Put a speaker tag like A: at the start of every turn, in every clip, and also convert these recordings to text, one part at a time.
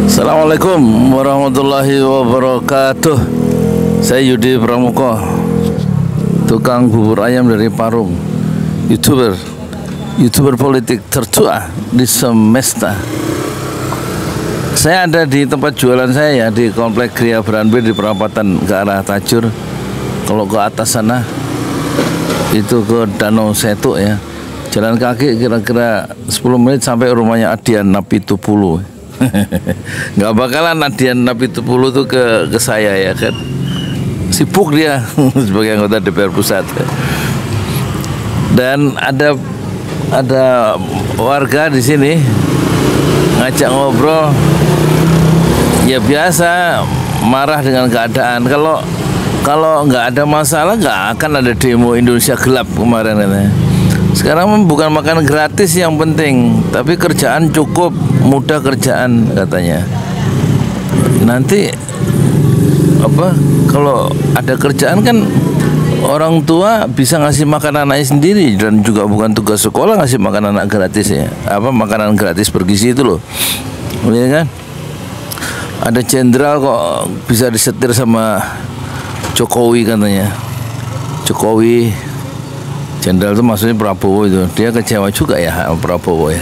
A: Assalamualaikum warahmatullahi wabarakatuh. Saya Yudi Pramuko, tukang bubur ayam dari Parung, YouTuber politik tertua di semesta. Saya ada di tempat jualan saya ya, di Komplek Gria Branbir di perapatan ke arah Tajur. Kalau ke atas sana itu ke Danau Setu ya. Jalan kaki kira-kira 10 menit sampai rumahnya Adian Napitupulu. Nggak bakalan Adian Napitupulu tuh ke saya ya kan. Sibuk dia sebagai anggota DPR pusat. Dan ada warga di sini ngajak ngobrol. Ya biasa, marah dengan keadaan. Kalau nggak ada masalah nggak akan ada demo Indonesia gelap kemarin katanya. Sekarang bukan makan gratis yang penting, tapi kerjaan cukup, mudah kerjaan katanya. Nanti kalau ada kerjaan kan orang tua bisa ngasih makan anaknya sendiri, dan juga bukan tugas sekolah ngasih makan anak gratis ya. Makanan gratis bergizi itu loh. Ya kan? Ada jenderal kok bisa disetir sama Jokowi katanya. Jokowi, jenderal itu maksudnya Prabowo itu. Dia kecewa juga ya sama Prabowo ya.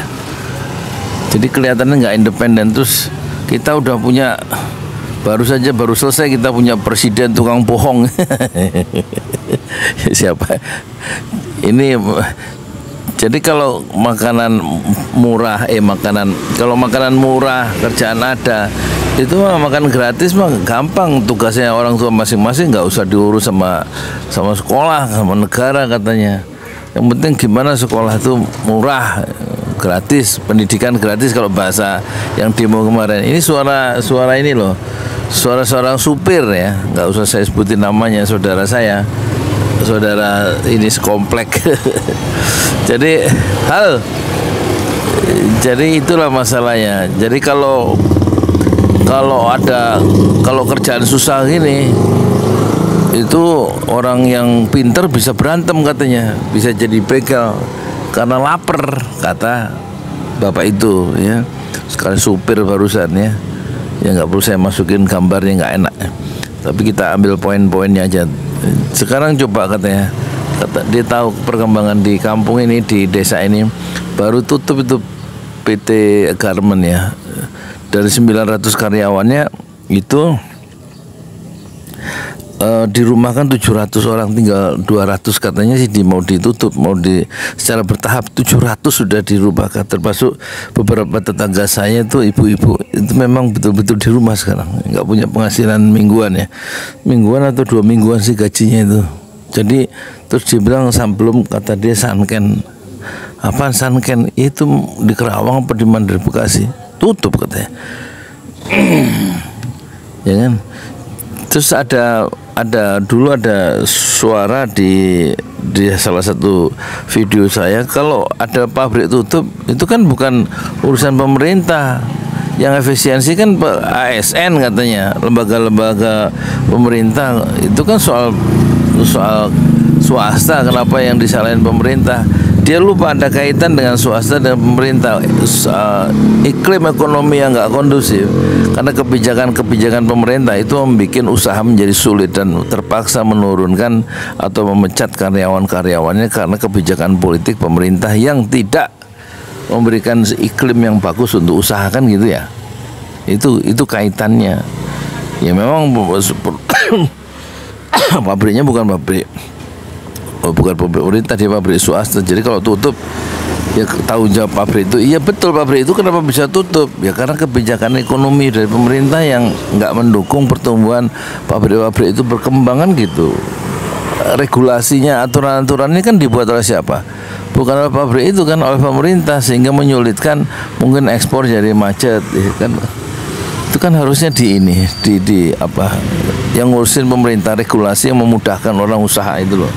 A: Jadi kelihatannya nggak independen. Terus kita udah punya, baru selesai kita punya presiden tukang bohong. Siapa? Ini jadi kalau makanan murah, kalau makanan murah, kerjaan ada, itu makan gratis mah gampang, tugasnya orang tua masing-masing, nggak usah diurus sama sekolah, sama negara katanya. Yang penting gimana sekolah itu murah, gratis, pendidikan gratis. Kalau bahasa yang demo kemarin ini suara ini loh, suara seorang supir ya, nggak usah saya sebutin namanya, saudara ini sekomplek. Jadi itulah masalahnya. Jadi kalau kerjaan susah gini, itu orang yang pinter bisa berantem katanya, bisa jadi begal karena lapar, kata bapak itu ya. Sekali supir barusan ya nggak perlu saya masukin gambarnya, nggak enak ya. Tapi kita ambil poin-poinnya aja. Sekarang coba katanya, dia tahu perkembangan di kampung ini, di desa ini baru tutup itu PT Garmen ya. Dari 900 karyawannya itu dirumahkan 700 orang, tinggal 200 katanya sih mau ditutup, secara bertahap 700 sudah dirumahkan, termasuk beberapa tetangga saya itu ibu-ibu itu memang betul-betul di rumah sekarang, nggak punya penghasilan mingguan atau 2 mingguan sih gajinya itu. Jadi terus dibilang belum, kata dia sanken. Apaan sanken? Itu di Kerawang apa di Mandar Bekasi, tutup katanya. Ya kan? Terus dulu ada suara di salah satu video saya, kalau ada pabrik tutup itu kan bukan urusan pemerintah, yang efisiensi kan ASN katanya, lembaga-lembaga pemerintah. Itu kan soal swasta, kenapa yang disalahin pemerintah? Dia lupa ada kaitan dengan swasta dan pemerintah. Iklim ekonomi yang nggak kondusif karena kebijakan pemerintah itu membuat usaha menjadi sulit dan terpaksa menurunkan atau memecat karyawan-karyawannya karena kebijakan politik pemerintah yang tidak memberikan iklim yang bagus untuk usaha, kan gitu ya. Itu kaitannya. Ya memang pabriknya bukan pabrik pemerintah, dia pabrik swasta. Jadi kalau tutup ya tanggung jawab pabrik itu. Iya betul, pabrik itu kenapa bisa tutup? Ya karena kebijakan ekonomi dari pemerintah yang nggak mendukung pertumbuhan pabrik-pabrik itu berkembang, kan gitu. Regulasinya, aturan-aturannya kan dibuat oleh siapa? Bukan oleh pabrik itu, kan oleh pemerintah, sehingga menyulitkan mungkin ekspor jadi macet ya kan. Itu kan harusnya yang ngurusin pemerintah, regulasi yang memudahkan orang usaha itu loh.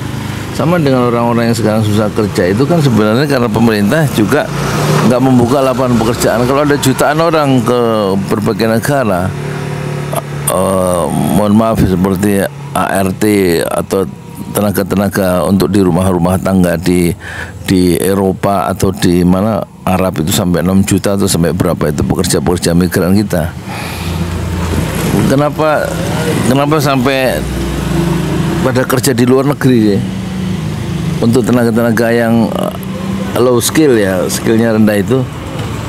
A: Sama dengan orang-orang yang sekarang susah kerja itu kan sebenarnya karena pemerintah juga nggak membuka lapangan pekerjaan. Kalau ada jutaan orang ke berbagai negara, mohon maaf seperti ART atau tenaga-tenaga untuk di rumah-rumah tangga di Eropa atau di mana, Arab itu sampai 6 juta atau sampai berapa itu pekerja-pekerja migran kita. Kenapa sampai pada kerja di luar negeri ya? Untuk tenaga-tenaga yang low skill ya, skillnya rendah itu.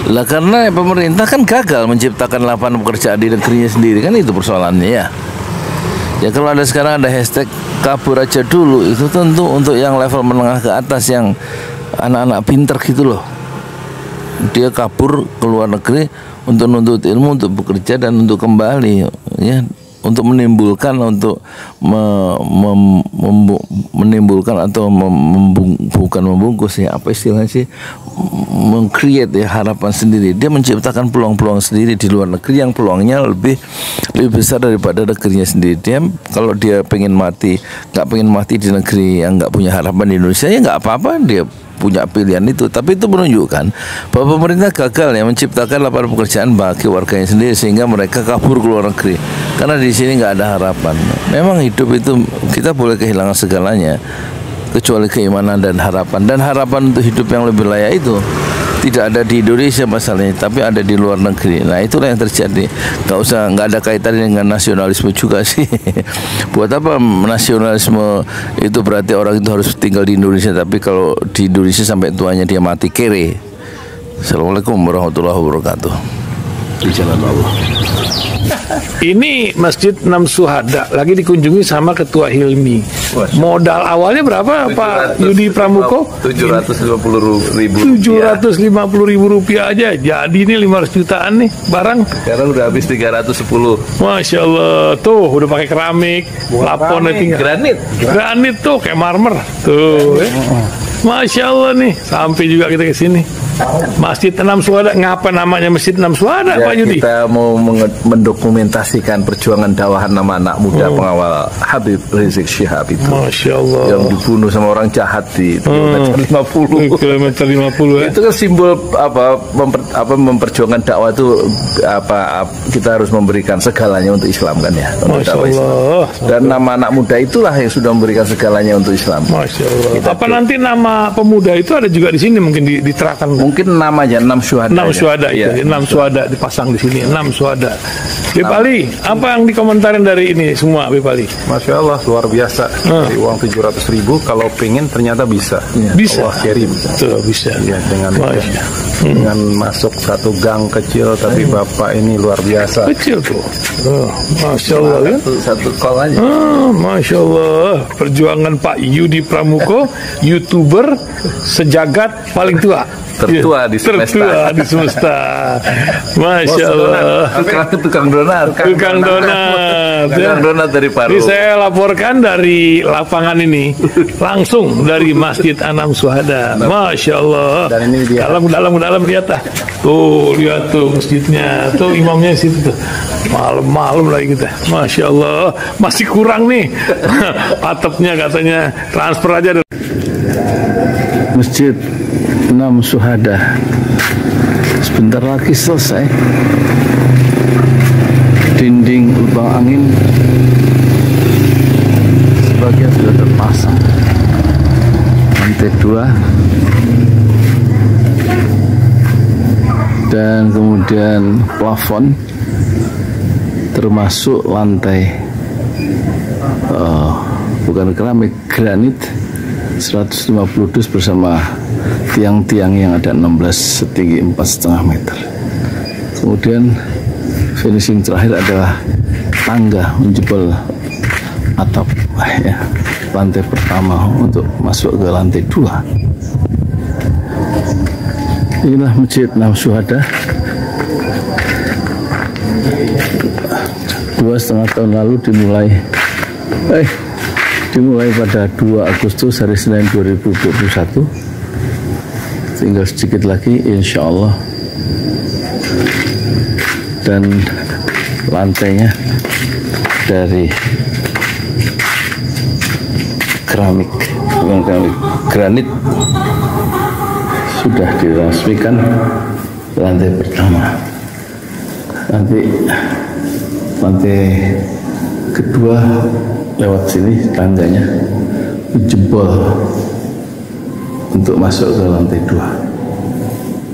A: Lah karena pemerintah kan gagal menciptakan lapangan pekerjaan di negerinya sendiri, kan itu persoalannya ya. Ya kalau ada sekarang ada hashtag kabur aja dulu, itu tentu untuk yang level menengah ke atas yang anak-anak pinter gitu loh. Dia kabur ke luar negeri untuk menuntut ilmu, untuk bekerja dan untuk kembali ya, untuk menimbulkan menimbulkan atau bukan membungkus ya, apa istilahnya sih, meng-create ya harapan sendiri. Dia menciptakan peluang-peluang sendiri di luar negeri yang peluangnya lebih besar daripada negerinya sendiri. Dia kalau dia pengen mati, nggak pengen mati di negeri yang nggak punya harapan di Indonesia, ya nggak apa-apa, dia punya pilihan itu. Tapi itu menunjukkan bahwa pemerintah gagal ya menciptakan lapangan pekerjaan bagi warganya sendiri, sehingga mereka kabur ke luar negeri karena di sini nggak ada harapan. Memang hidup itu kita boleh kehilangan segalanya kecuali keimanan dan harapan untuk hidup yang lebih layak itu tidak ada di Indonesia masalahnya, tapi ada di luar negeri. Nah itulah yang terjadi. Nggak ada kaitannya dengan nasionalisme juga sih. Buat apa nasionalisme itu berarti orang itu harus tinggal di Indonesia, tapi kalau di Indonesia sampai tuanya dia mati kere. Assalamualaikum warahmatullahi wabarakatuh. Di jalan Allah.
B: Ini Masjid Enam Syuhada lagi dikunjungi sama Ketua Hilmi. Modal awalnya berapa Pak Yudi Pramuko?
A: 750.000.
B: 750.000 rupiah aja. Jadi ini 500 jutaan nih barang.
A: Sekarang udah habis 310.
B: Masya Allah, tuh udah pakai keramik, laponnya tinggal. Granit tuh kayak marmer. Tuh, Masya Allah nih, sampai juga kita ke sini. Masjid Enam Syuhada, ngapa namanya Masjid Enam Syuhada,
A: ya,
B: Pak Yudi?
A: Kita mau mendokumentasikan perjuangan dakwahan nama anak muda pengawal Habib Rizik Syihab itu.
B: Masya Allah.
A: Yang dibunuh sama orang jahat di kilometer 50.
B: Kilometer 50 ya.
A: Itu kan simbol memperjuangkan dakwah itu kita harus memberikan segalanya untuk Islam kan ya.
B: Masya Allah.
A: Dan nama anak muda itulah yang sudah memberikan segalanya untuk Islam.
B: Masya Allah. Apa nanti nama pemuda itu ada juga di sini mungkin diterahkan?
A: Mungkin namanya 6 Syuhada.
B: 6 Syuhada itu, ya, 6 Syuhada dipasang di sini, 6 Syuhada. Bip Ali, apa yang dikomentarin dari ini semua, Bip Ali?
C: Masya Allah, luar biasa. Dari uang 700.000, kalau pengen ternyata bisa.
B: Ya. Bisa.
C: Allah kirim.
B: Tuh, bisa.
C: Ya, dengan masuk satu gang kecil, tapi Bapak ini luar biasa.
B: Kecil tuh. Masya Allah ya.
A: Satu kol aja.
B: Masya Allah. Perjuangan Pak Yudi Pramuko, YouTuber sejagat paling tua.
A: Tertua di semesta.
B: Tertua di semesta. Masya Allah.
A: Tukang donat.
B: Tukang donat.
A: Tukang donat dari Paru.
B: Ini saya laporkan dari lapangan ini, langsung dari Masjid Enam Syuhada. Masya Allah.
C: Dan ini dia.
B: Dalam lihat ah. Tuh lihat tuh masjidnya. Tuh imamnya situ tuh. Malam-malam lagi kita. Masya Allah. Masih kurang nih. Atapnya katanya transfer aja.
A: Masjid Enam Syuhada sebentar lagi selesai. Dinding lubang angin sebagian sudah terpasang, lantai 2 dan kemudian plafon termasuk lantai bukan keramik, granit 150 dus bersama tiang-tiang yang ada 16 setinggi 4,5 meter. Kemudian finishing terakhir adalah tangga menjebol atap ya, lantai pertama untuk masuk ke lantai 2. Inilah Masjid Enam Syuhada. 2,5 tahun lalu dimulai pada 2 Agustus hari Senin 2021. Tinggal sedikit lagi insya Allah, dan lantainya dari keramik, bukan keramik, granit sudah diresmikan lantai pertama. Nanti lantai kedua lewat sini tangganya jebol untuk masuk ke lantai 2.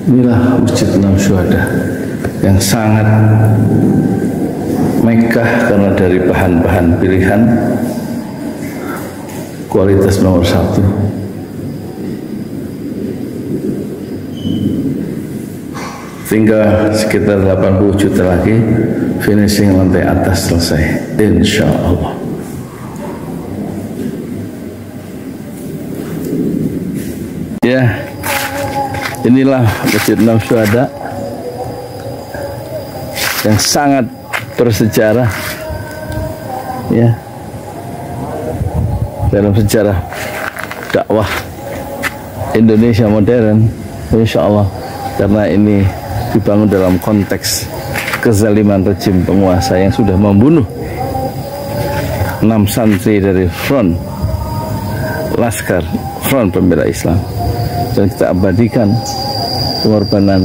A: Inilah Masjid Enam Syuhada yang sangat megah karena dari bahan-bahan pilihan, kualitas nomor 1. Tinggal sekitar 80 juta lagi, finishing lantai atas selesai, insya Allah. Ya, inilah Masjid Enam Syuhada yang sangat bersejarah, ya, dalam sejarah dakwah Indonesia modern, insya Allah, karena ini dibangun dalam konteks kezaliman rejim penguasa yang sudah membunuh 6 santri dari front Laskar Front Pembela Islam, dan kita abadikan pengorbanan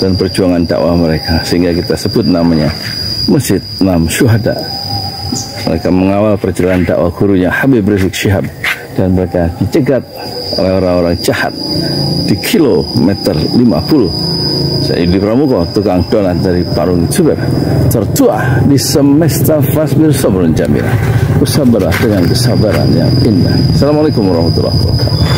A: dan perjuangan dakwah mereka sehingga kita sebut namanya Masjid Enam Syuhada. Mereka mengawal perjalanan dakwah gurunya Habib Rizik Syihab, dan mereka dicegat oleh orang-orang jahat di kilometer 50. Saya Yudi Pramuko, tukang donat dari Parung Juber, tertua di semesta fasbir sabrun jamila, bersabarlah dengan kesabaran yang indah. Assalamualaikum warahmatullahi wabarakatuh.